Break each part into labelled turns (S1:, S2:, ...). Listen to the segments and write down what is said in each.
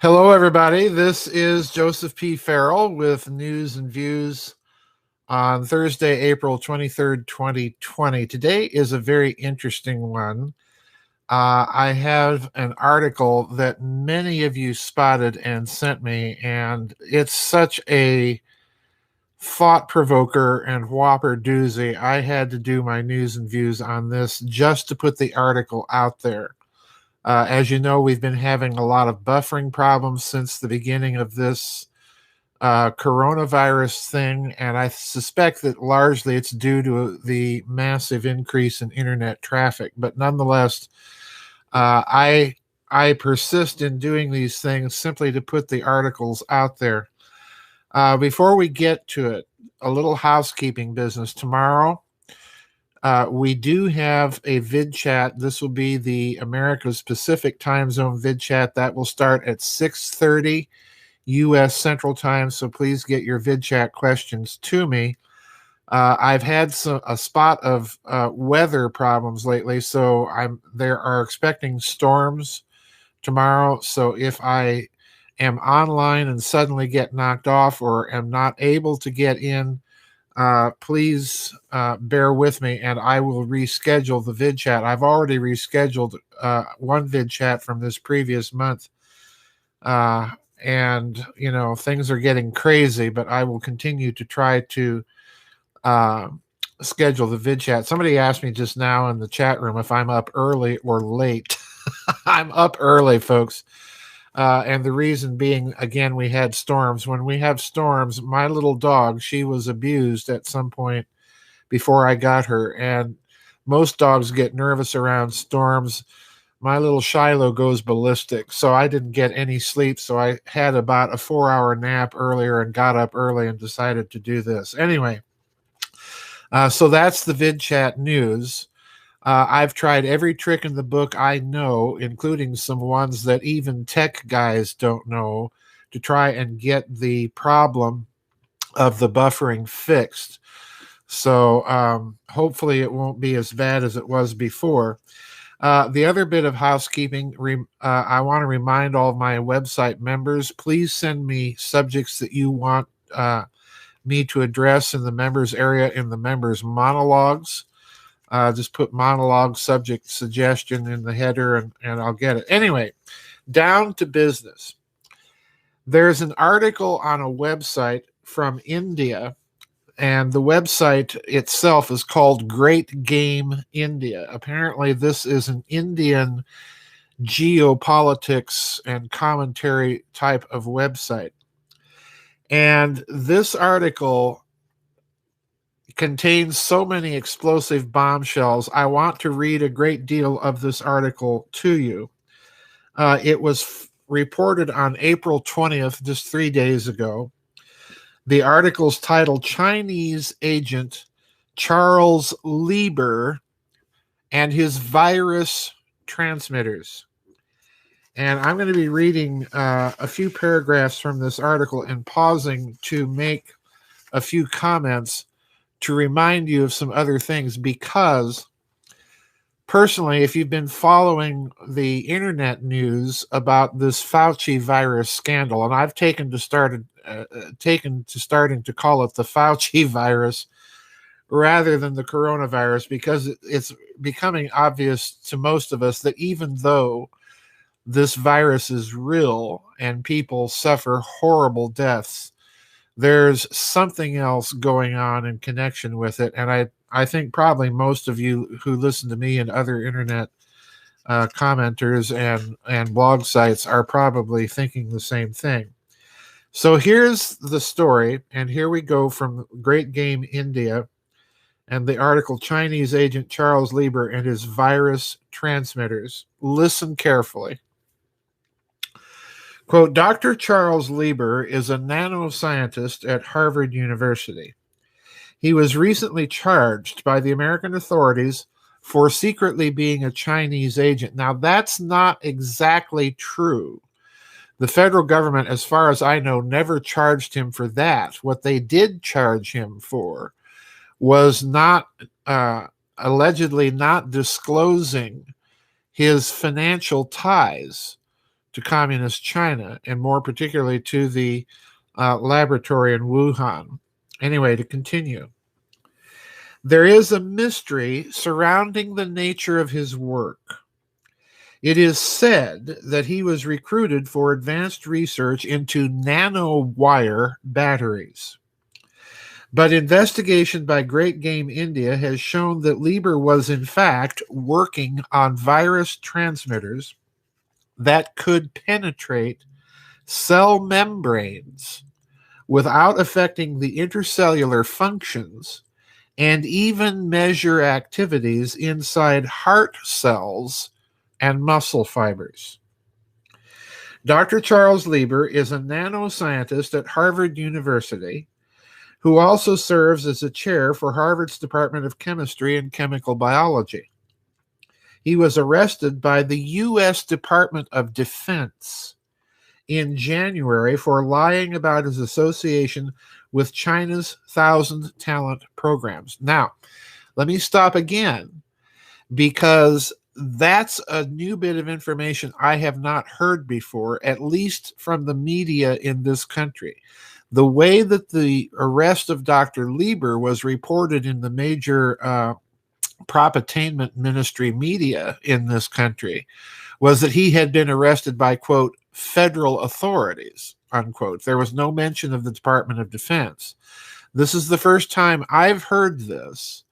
S1: Hello, everybody. This is Joseph P. Farrell with news and views on Thursday, April 23rd, 2020. Today is a very interesting one. I have an article that many of you spotted and sent me, and it's such a thought provoker and whopper doozy. I had to do my news and views on this just to put the article out there. As you know, we've been having a lot of buffering problems since the beginning of this coronavirus thing, and I suspect that largely it's due to the massive increase in internet traffic. But nonetheless, I persist in doing these things simply to put the articles out there. Before we get to it, a little housekeeping business. Tomorrow, we do have a vid chat. This will be the America's Pacific Time Zone vid chat that will start at 6:30 U.S. Central Time. So please get your vid chat questions to me. I've had a spot of weather problems lately, so they are expecting storms tomorrow. So if I am online and suddenly get knocked off or am not able to get in, please bear with me, and I will reschedule the vid chat. I've already rescheduled one vid chat from this previous month, and things are getting crazy, but I will continue to try to schedule the vid chat. Somebody asked me just now in the chat room if I'm up early or late. I'm up early, folks. And the reason being, again, we had storms. When we have storms, my little dog, she was abused at some point before I got her. And most dogs get nervous around storms. My little Shiloh goes ballistic. So I didn't get any sleep. So I had about a 4-hour nap earlier and got up early and decided to do this. Anyway, so that's the vid chat news. I've tried every trick in the book I know, including some ones that even tech guys don't know, to try and get the problem of the buffering fixed. So hopefully it won't be as bad as it was before. The other bit of housekeeping, I want to remind all of my website members, please send me subjects that you want me to address in the members area in the members monologues. Just put monologue subject suggestion in the header and I'll get it. Anyway, down to business. There's an article on a website from India, and the website itself is called Great Game India. Apparently, this is an Indian geopolitics and commentary type of website. And this article contains so many explosive bombshells. I want to read a great deal of this article to you. It was reported on April 20th, just 3 days ago. The article's titled Chinese Agent Charles Lieber and His Virus Transmitters. And I'm going to be reading a few paragraphs from this article and pausing to make a few comments to remind you of some other things, because personally, if you've been following the internet news about this Fauci virus scandal, and I've taken to starting to call it the Fauci virus rather than the coronavirus, because it's becoming obvious to most of us that even though this virus is real and people suffer horrible deaths, there's something else going on in connection with it. And I think probably most of you who listen to me and other internet commenters and blog sites are probably thinking the same thing. So here's the story, and here we go from Great Game India and the article Chinese Agent Charles Lieber and His Virus Transmitters. Listen carefully. Quote, Dr. Charles Lieber is a nanoscientist at Harvard University. He was recently charged by the American authorities for secretly being a Chinese agent. Now, that's not exactly true. The federal government, as far as I know, never charged him for that. What they did charge him for was not allegedly not disclosing his financial ties to communist China, and more particularly to the laboratory in Wuhan. Anyway, to continue. There is a mystery surrounding the nature of his work. It is said that he was recruited for advanced research into nanowire batteries. But investigation by Great Game India has shown that Lieber was in fact working on virus transmitters that could penetrate cell membranes without affecting the intercellular functions and even measure activities inside heart cells and muscle fibers. Dr. Charles Lieber is a nanoscientist at Harvard University who also serves as a chair for Harvard's Department of Chemistry and Chemical Biology. He was arrested by the U.S. Department of Defense in January for lying about his association with China's 1,000 Talent programs. Now, let me stop again, because that's a new bit of information I have not heard before, at least from the media in this country. The way that the arrest of Dr. Lieber was reported in the major propaganda ministry media in this country was that he had been arrested by, quote, federal authorities, unquote. There was no mention of the Department of Defense. This is the first time I've heard this.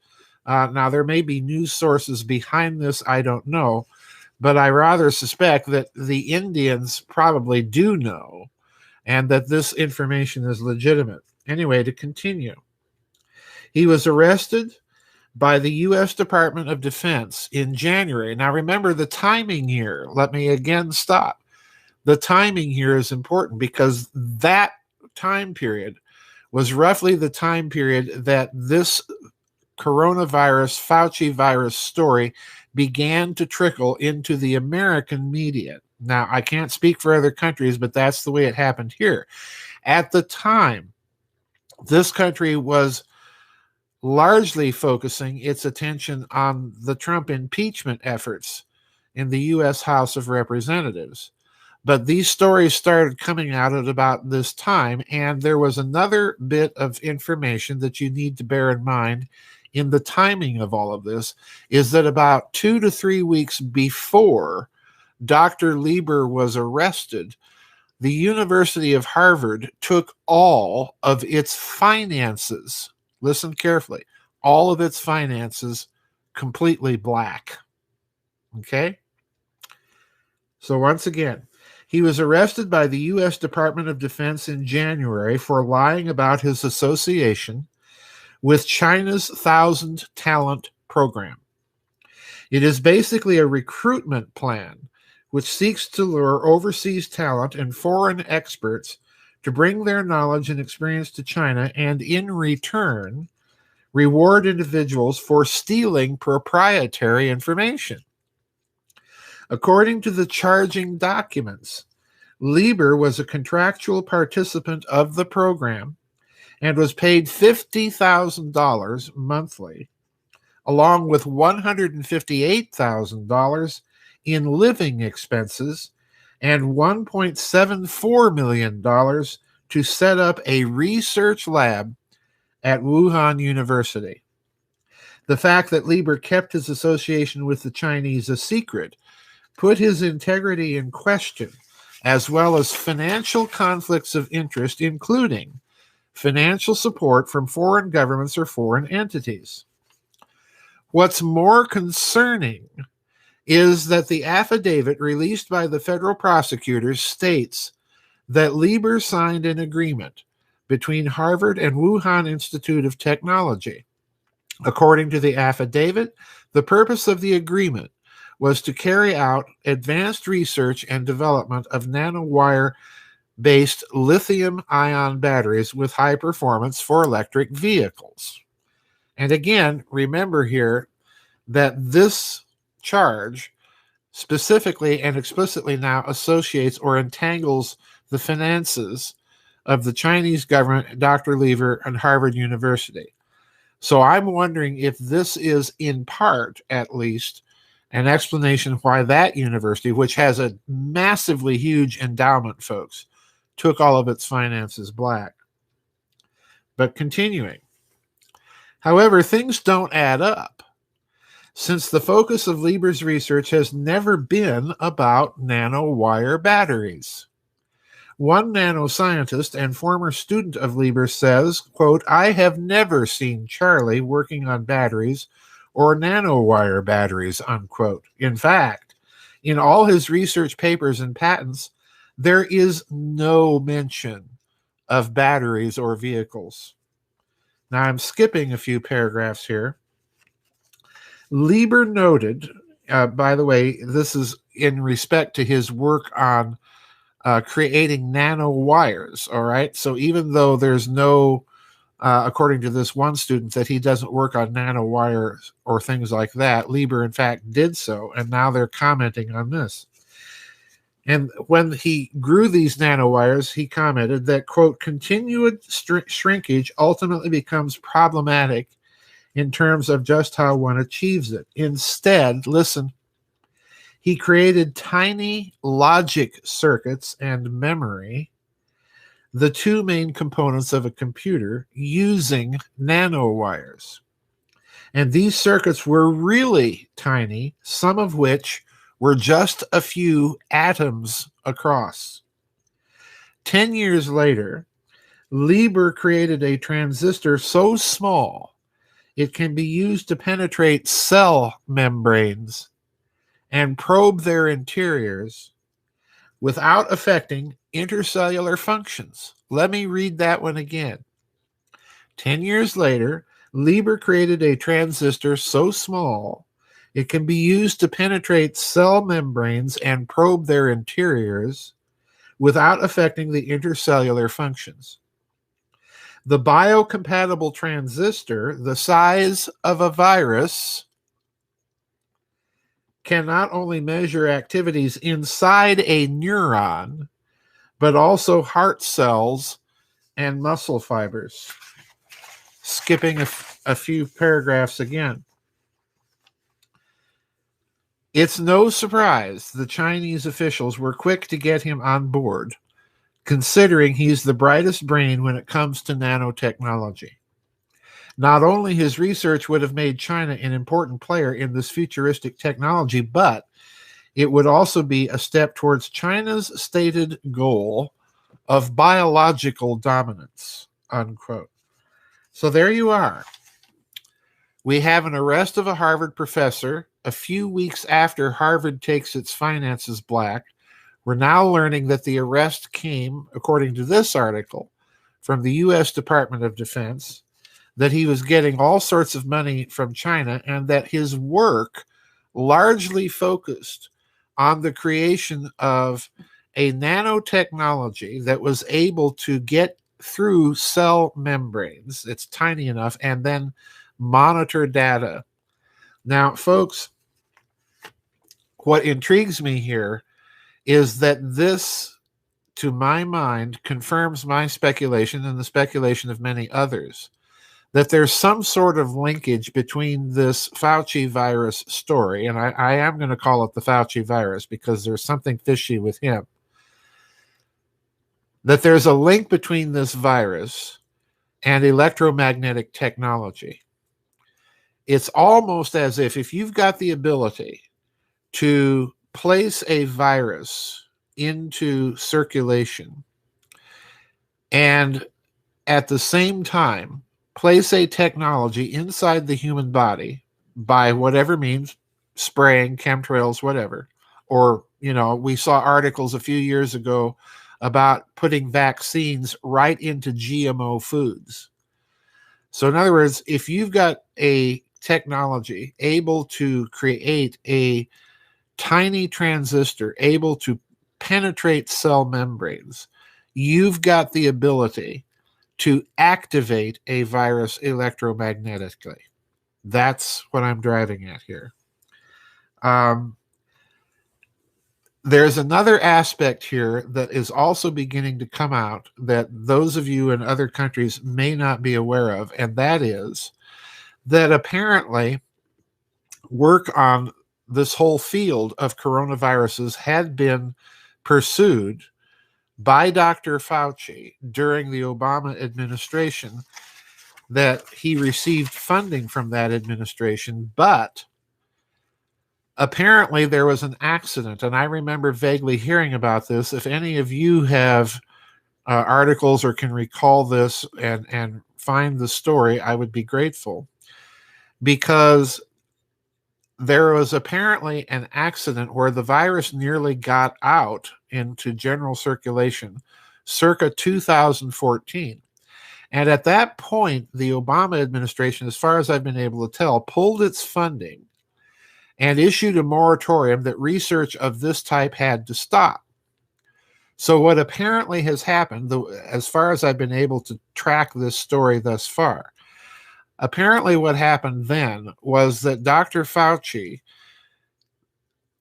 S1: Now, there may be news sources behind this, I don't know, but I rather suspect that the Indians probably do know and that this information is legitimate. Anyway, to continue. He was arrested by the U.S. Department of Defense in January. Now, remember the timing here. Let me again stop. The timing here is important because that time period was roughly the time period that this coronavirus, Fauci virus story began to trickle into the American media. Now, I can't speak for other countries, but that's the way it happened here. At the time, this country was largely focusing its attention on the Trump impeachment efforts in the U.S. House of Representatives. But these stories started coming out at about this time, and there was another bit of information that you need to bear in mind in the timing of all of this, is that about 2 to 3 weeks before Dr. Lieber was arrested, the University of Harvard took all of its finances, listen carefully, all of its finances completely black. Okay? So once again, he was arrested by the U.S. Department of Defense in January for lying about his association with China's 1,000 Talent program. It is basically a recruitment plan which seeks to lure overseas talent and foreign experts to bring their knowledge and experience to China and, in return, reward individuals for stealing proprietary information. According to the charging documents, Lieber was a contractual participant of the program and was paid $50,000 monthly, along with $158,000 in living expenses and $1.74 million to set up a research lab at Wuhan University. The fact that Lieber kept his association with the Chinese a secret put his integrity in question, as well as financial conflicts of interest, including financial support from foreign governments or foreign entities. What's more concerning is that the affidavit released by the federal prosecutors states that Lieber signed an agreement between Harvard and Wuhan Institute of Technology. According to the affidavit, the purpose of the agreement was to carry out advanced research and development of nanowire-based lithium-ion batteries with high performance for electric vehicles. And again, remember here that this charge specifically and explicitly now associates or entangles the finances of the Chinese government, Dr. Lieber, and Harvard University. So I'm wondering if this is in part, at least, An explanation why that university, which has a massively huge endowment, folks, took all of its finances black. But continuing. However, things don't add up, since the focus of Lieber's research has never been about nanowire batteries. One nanoscientist and former student of Lieber says, quote, "I have never seen Charlie working on batteries or nanowire batteries," unquote. In fact, in all his research papers and patents, there is no mention of batteries or vehicles. Now, I'm skipping a few paragraphs here. Lieber noted, by the way, this is in respect to his work on creating nanowires, all right? So even though there's no, according to this one student, that he doesn't work on nanowires or things like that, Lieber, in fact, did so, and now they're commenting on this. And when he grew these nanowires, he commented that, quote, "continued shrinkage ultimately becomes problematic in terms of just how one achieves it. Instead, listen, he created tiny logic circuits and memory, the two main components of a computer, using nanowires. And these circuits were really tiny, some of which were just a few atoms across. 10 years later, Lieber created a transistor so small it can be used to penetrate cell membranes and probe their interiors without affecting intercellular functions." Let me read that one again. 10 years later, Lieber created a transistor so small it can be used to penetrate cell membranes and probe their interiors without affecting the intercellular functions. The biocompatible transistor, the size of a virus, can not only measure activities inside a neuron, but also heart cells and muscle fibers. Skipping a few paragraphs again. It's no surprise the Chinese officials were quick to get him on board, considering he's the brightest brain when it comes to nanotechnology. Not only his research would have made China an important player in this futuristic technology, but it would also be a step towards China's stated goal of biological dominance, unquote. So there you are. We have an arrest of a Harvard professor a few weeks after Harvard takes its finances black. We're now learning that the arrest came, according to this article, from the U.S. Department of Defense, that he was getting all sorts of money from China, and that his work largely focused on the creation of a nanotechnology that was able to get through cell membranes. It's tiny enough, and then monitor data. Now, folks, what intrigues me here is that this, to my mind, confirms my speculation and the speculation of many others, that there's some sort of linkage between this Fauci virus story, and I am going to call it the Fauci virus because there's something fishy with him, that there's a link between this virus and electromagnetic technology. It's almost as if you've got the ability to place a virus into circulation and at the same time place a technology inside the human body by whatever means, spraying, chemtrails, whatever, or, we saw articles a few years ago about putting vaccines right into GMO foods. So in other words, if you've got a technology able to create a tiny transistor able to penetrate cell membranes, you've got the ability to activate a virus electromagnetically. That's what I'm driving at here. There's another aspect here that is also beginning to come out that those of you in other countries may not be aware of, and that is that apparently work on this whole field of coronaviruses had been pursued by Dr. Fauci during the Obama administration, that he received funding from that administration, but apparently there was an accident. And I remember vaguely hearing about this. If any of you have articles or can recall this and find the story, I would be grateful, because there was apparently an accident where the virus nearly got out into general circulation circa 2014. And at that point, the Obama administration, as far as I've been able to tell, pulled its funding and issued a moratorium that research of this type had to stop. So what apparently has happened, as far as I've been able to track this story thus far, apparently what happened then was that Dr. Fauci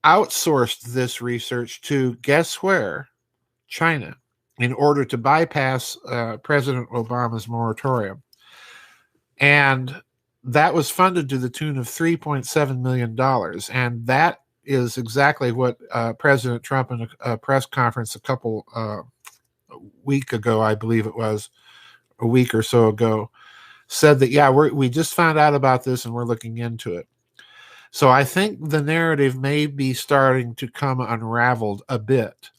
S1: outsourced this research to, guess where? China, in order to bypass President Obama's moratorium. And that was funded to the tune of $3.7 million. And that is exactly what President Trump, in a press conference a week ago, I believe it was, a week or so ago, said that, yeah, we just found out about this and we're looking into it. So I think the narrative may be starting to come unraveled a bit.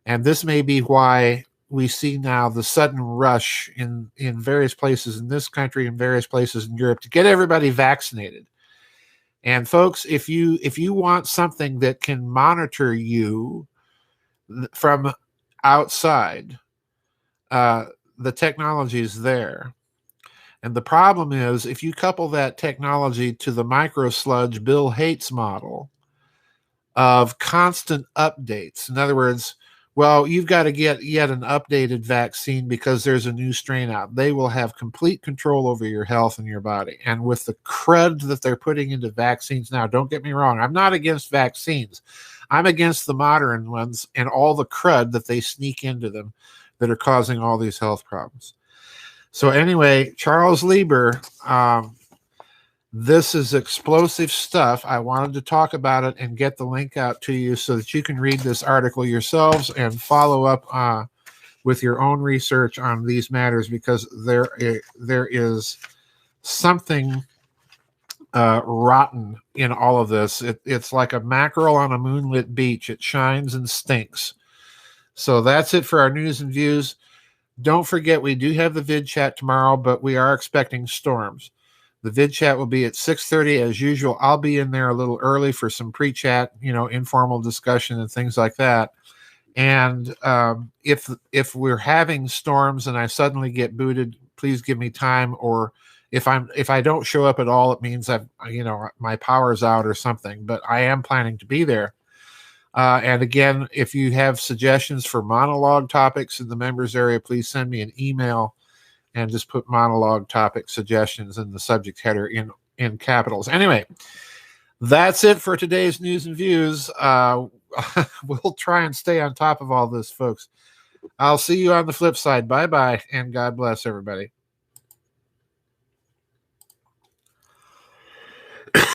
S1: And this may be why we see now the sudden rush in various places in this country and various places in Europe to get everybody vaccinated. And folks, if you want something that can monitor you from outside, the technology is there. And the problem is, if you couple that technology to the microsludge Bill Gates model of constant updates, in other words, well, you've got to get yet an updated vaccine because there's a new strain out. They will have complete control over your health and your body. And with the crud that they're putting into vaccines now, don't get me wrong, I'm not against vaccines. I'm against the modern ones and all the crud that they sneak into them that are causing all these health problems. So anyway, Charles Lieber, this is explosive stuff. I wanted to talk about it and get the link out to you so that you can read this article yourselves and follow up with your own research on these matters, because there is something rotten in all of this. It's like a mackerel on a moonlit beach. It shines and stinks. So that's it for our news and views. Don't forget, we do have the vid chat tomorrow, but we are expecting storms. The vid chat will be at 6:30 as usual. I'll be in there a little early for some pre-chat, informal discussion and things like that. And if we're having storms and I suddenly get booted, please give me time. Or if I don't show up at all, it means my power's out or something. But I am planning to be there. And again, if you have suggestions for monologue topics in the members area, please send me an email and just put monologue topic suggestions in the subject header in capitals. Anyway, that's it for today's news and views. We'll try and stay on top of all this, folks. I'll see you on the flip side. Bye-bye, and God bless everybody.